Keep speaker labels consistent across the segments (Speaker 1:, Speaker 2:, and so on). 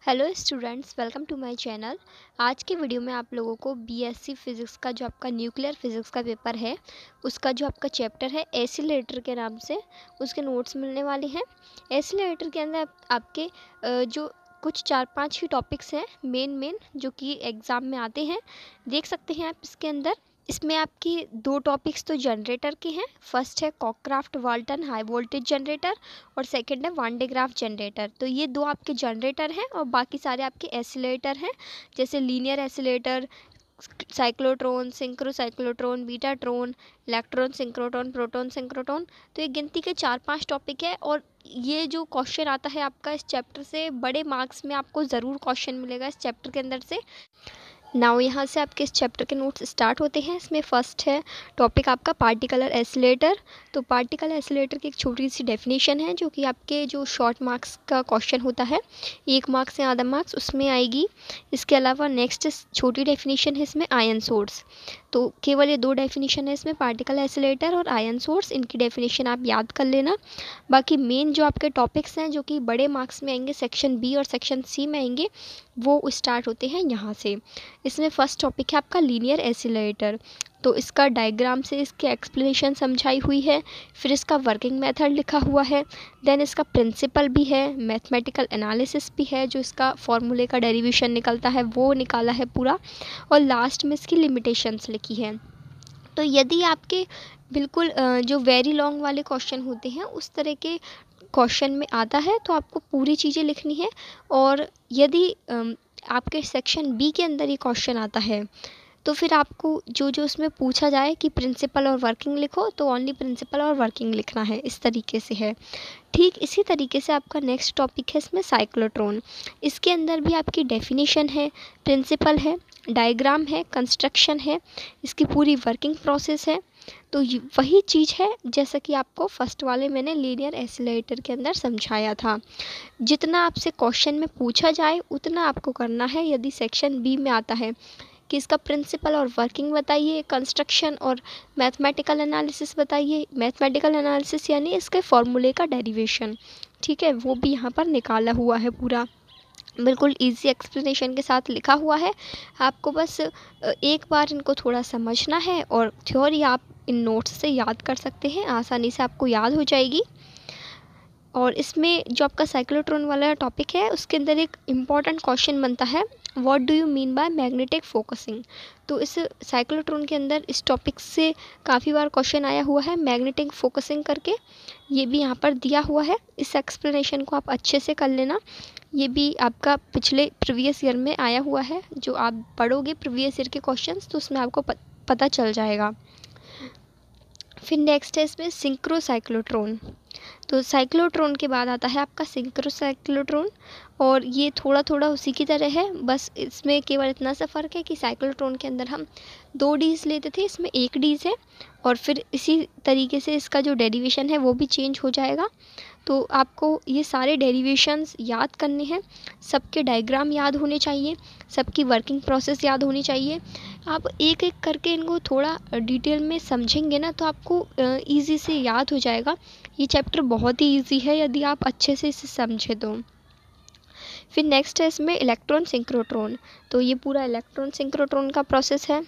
Speaker 1: Hello students, welcome to my channel. आज के video में आप लोगों को बीएससी फिज़िक्स का जो आपका न्यूक्लियर फिज़िक्स का पेपर है उसका जो आपका चैप्टर है एसिलेटर के नाम से उसके नोट्स मिलने वाले हैं। एसिलेटर के अंदर आपके जो कुछ 4-5 ही टॉपिक्स हैं मेन जो कि एग्ज़ाम में आते हैं, देख सकते हैं आप इसके अंदर। इसमें आपके 2 टॉपिक्स तो जनरेटर के हैं। फर्स्ट है कॉकक्राफ्ट वाल्टन हाई वोल्टेज जनरेटर और सेकंड है वान डे ग्राफ जनरेटर। तो ये 2 आपके जनरेटर हैं और बाकी सारे आपके एसिलेटर हैं, जैसे linear accelerator, cyclotron, synchrocyclotron, betatron, electron synchrotron, proton synchrotron. तो ये गिनती के 4-5 टॉपिक है और ये जो क्वेश्चन आता है आपका इस चैप्टर से, बड़े मार्क्स में आपको ज़रूर क्वेश्चन मिलेगा इस चैप्टर के अंदर से। नाउ यहाँ से आपके इस चैप्टर के नोट्स स्टार्ट होते हैं। इसमें फर्स्ट है टॉपिक आपका पार्टिकुलर एसिलेटर। तो पार्टिकुलर एसिलेटर की एक छोटी सी डेफिनेशन है जो कि आपके जो शॉर्ट मार्क्स का क्वेश्चन होता है, 1 मार्क्स या आधा मार्क्स उसमें आएगी। इसके अलावा नेक्स्ट छोटी डेफिनेशन है इसमें आयन सोर्स। तो केवल ये 2 डेफिनेशन है इसमें, पार्टिकल एसिलेटर और आयन सोर्स। इनकी डेफिनेशन आप याद कर लेना। बाकी मेन जो आपके टॉपिक्स हैं जो कि बड़े मार्क्स में आएंगे, सेक्शन बी और सेक्शन सी में आएंगे, वो स्टार्ट होते हैं यहाँ से। इसमें फर्स्ट टॉपिक है आपका लीनियर एसिलेटर। तो इसका डायग्राम से इसकी एक्सप्लेनेशन समझाई हुई है, फिर इसका वर्किंग मेथड लिखा हुआ है, देन इसका प्रिंसिपल भी है, मैथमेटिकल एनालिसिस भी है, जो इसका फॉर्मूले का डेरिवेशन निकलता है वो निकाला है पूरा, और लास्ट में इसकी लिमिटेशंस लिखी है। तो यदि आपके बिल्कुल जो वेरी लॉन्ग वाले क्वेश्चन होते हैं उस तरह के क्वेश्चन में आता है तो आपको पूरी चीज़ें लिखनी है। और यदि आपके सेक्शन बी के अंदर ये क्वेश्चन आता है तो फिर आपको जो जो उसमें पूछा जाए कि प्रिंसिपल और वर्किंग लिखो, तो ओनली प्रिंसिपल और वर्किंग लिखना है। इस तरीके से है। ठीक इसी तरीके से आपका नेक्स्ट टॉपिक है इसमें साइक्लोट्रॉन। इसके अंदर भी आपकी डेफिनेशन है, प्रिंसिपल है, डायग्राम है, कंस्ट्रक्शन है, इसकी पूरी वर्किंग प्रोसेस है। तो वही चीज़ है जैसा कि आपको फर्स्ट वाले मैंने लीनियर एसिलेटर के अंदर समझाया था। जितना आपसे क्वेश्चन में पूछा जाए उतना आपको करना है। यदि सेक्शन बी में आता है कि इसका प्रिंसिपल और वर्किंग बताइए, कंस्ट्रक्शन और मैथमेटिकल एनालिसिस बताइए, मैथमेटिकल एनालिसिस यानी इसके फॉर्मूले का डेरिवेशन, ठीक है, वो भी यहाँ पर निकाला हुआ है पूरा, बिल्कुल इजी एक्सप्लेनेशन के साथ लिखा हुआ है। आपको बस एक बार इनको थोड़ा समझना है और थ्योरी आप इन नोट्स से याद कर सकते हैं, आसानी से आपको याद हो जाएगी। और इसमें जो आपका साइक्लोट्रॉन वाला टॉपिक है उसके अंदर एक इम्पॉर्टेंट क्वेश्चन बनता है, what do you mean by magnetic focusing. तो इस साइक्लोट्रॉन के अंदर इस टॉपिक से काफ़ी बार क्वेश्चन आया हुआ है मैग्नेटिक फोकसिंग करके, ये भी यहाँ पर दिया हुआ है। इस एक्सप्लेनेशन को आप अच्छे से कर लेना। ये भी आपका पिछले प्रीवियस ईयर में आया हुआ है, जो आप पढ़ोगे प्रीवियस ईयर के क्वेश्चंस तो उसमें आपको पता चल जाएगा। फिर नेक्स्ट है इसमें सिंक्रोसाइक्लोट्रॉन। तो साइक्लोट्रॉन के बाद आता है आपका सिंक्रोसाइक्लोट्रॉन, और ये थोड़ा थोड़ा उसी की तरह है, बस इसमें केवल इतना सा फ़र्क है कि साइक्लोट्रॉन के अंदर हम 2 डीज लेते थे, इसमें 1 डीज है। और फिर इसी तरीके से इसका जो डेरिवेशन है वो भी चेंज हो जाएगा। तो आपको ये सारे डेरिवेशंस याद करने हैं, सबके डायग्राम याद होने चाहिए, सबकी वर्किंग प्रोसेस याद होनी चाहिए। आप एक एक करके इनको थोड़ा डिटेल में समझेंगे ना तो आपको ईज़ी से याद हो जाएगा। ये चैप्टर बहुत ही ईजी है यदि आप अच्छे से इसे समझे तो। फिर नेक्स्ट है इसमें इलेक्ट्रॉन सिंक्रोट्रॉन। तो ये पूरा इलेक्ट्रॉन सिंक्रोट्रॉन का प्रोसेस है।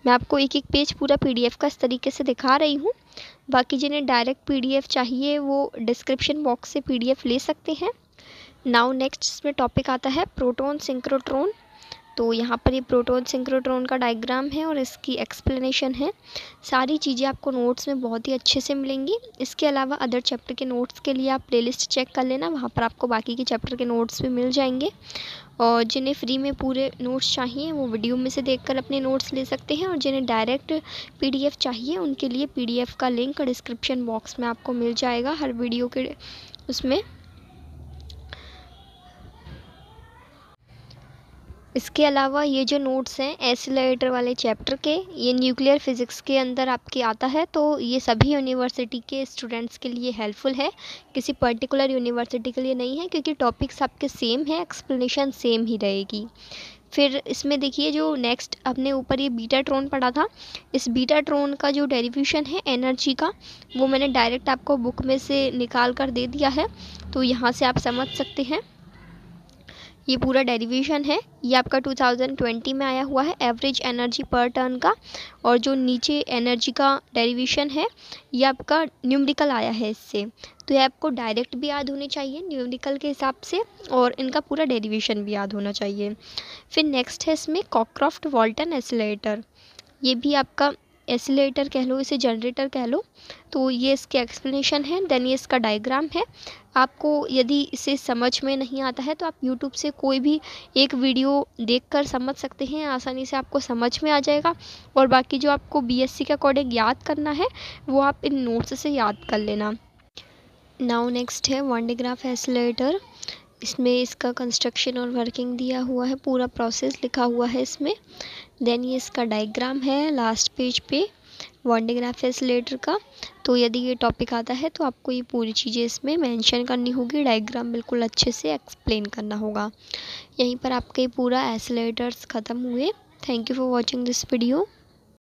Speaker 1: मैं आपको एक एक पेज पूरा पीडीएफ का इस तरीके से दिखा रही हूँ। बाकी जिन्हें डायरेक्ट पीडीएफ चाहिए वो डिस्क्रिप्शन बॉक्स से पीडीएफ ले सकते हैं। नाउ नेक्स्ट इसमें टॉपिक आता है प्रोटॉन सिंक्रोट्रॉन। तो यहाँ पर ये प्रोटॉन सिंक्रोट्रॉन का डायग्राम है और इसकी एक्सप्लेनेशन है। सारी चीज़ें आपको नोट्स में बहुत ही अच्छे से मिलेंगी। इसके अलावा अदर चैप्टर के नोट्स के लिए आप प्लेलिस्ट चेक कर लेना, वहाँ पर आपको बाकी के चैप्टर के नोट्स भी मिल जाएंगे। और जिन्हें फ्री में पूरे नोट्स चाहिए वो वीडियो में से देखकर अपने नोट्स ले सकते हैं, और जिन्हें डायरेक्ट पीडीएफ चाहिए उनके लिए पीडीएफ का लिंक डिस्क्रिप्शन बॉक्स में आपको मिल जाएगा हर वीडियो के उसमें। इसके अलावा ये जो नोट्स हैं एसिलेटर वाले चैप्टर के, ये न्यूक्लियर फिज़िक्स के अंदर आपके आता है, तो ये सभी यूनिवर्सिटी के स्टूडेंट्स के लिए हेल्पफुल है, किसी पर्टिकुलर यूनिवर्सिटी के लिए नहीं है, क्योंकि टॉपिक्स आपके सेम है, एक्सप्लेनेशन सेम ही रहेगी। फिर इसमें देखिए जो नेक्स्ट अपने ऊपर ये बीटाट्रॉन पड़ा था, इस बीटाट्रॉन का जो डेरिवेशन है एनर्जी का, वो मैंने डायरेक्ट आपको बुक में से निकाल कर दे दिया है, तो यहाँ से आप समझ सकते हैं। ये पूरा डेरिवेशन है, ये आपका 2020 में आया हुआ है एवरेज एनर्जी पर टर्न का, और जो नीचे एनर्जी का डेरिवेशन है ये आपका न्यूमेरिकल आया है इससे। तो ये आपको डायरेक्ट भी याद होने चाहिए न्यूमेरिकल के हिसाब से, और इनका पूरा डेरिवेशन भी याद होना चाहिए। फिर नेक्स्ट है इसमें कॉकक्रॉफ्ट वाल्टन एसिलेटर, ये भी आपका एसिलेटर कह लो, इसे जनरेटर कह लो। तो ये इसके एक्सप्लेनेशन है, देन ये इसका डायग्राम है। आपको यदि इसे समझ में नहीं आता है तो आप यूट्यूब से कोई भी एक वीडियो देखकर समझ सकते हैं, आसानी से आपको समझ में आ जाएगा। और बाकी जो आपको बीएससी के अकॉर्डिंग याद करना है वो आप इन नोट्स से याद कर लेना। नाउ नेक्स्ट है वन डिग्राफ एसिलेटर, इसमें इसका कंस्ट्रक्शन और वर्किंग दिया हुआ है, पूरा प्रोसेस लिखा हुआ है इसमें। देन ये इसका डायग्राम है लास्ट पेज पे वन डिग्राफ एसिलेटर का। तो यदि ये टॉपिक आता है तो आपको ये पूरी चीज़ें इसमें मेंशन करनी होगी, डायग्राम बिल्कुल अच्छे से एक्सप्लेन करना होगा। यहीं पर आपके पूरा एसिलेटर्स ख़त्म हुए। Thank you for watching this video.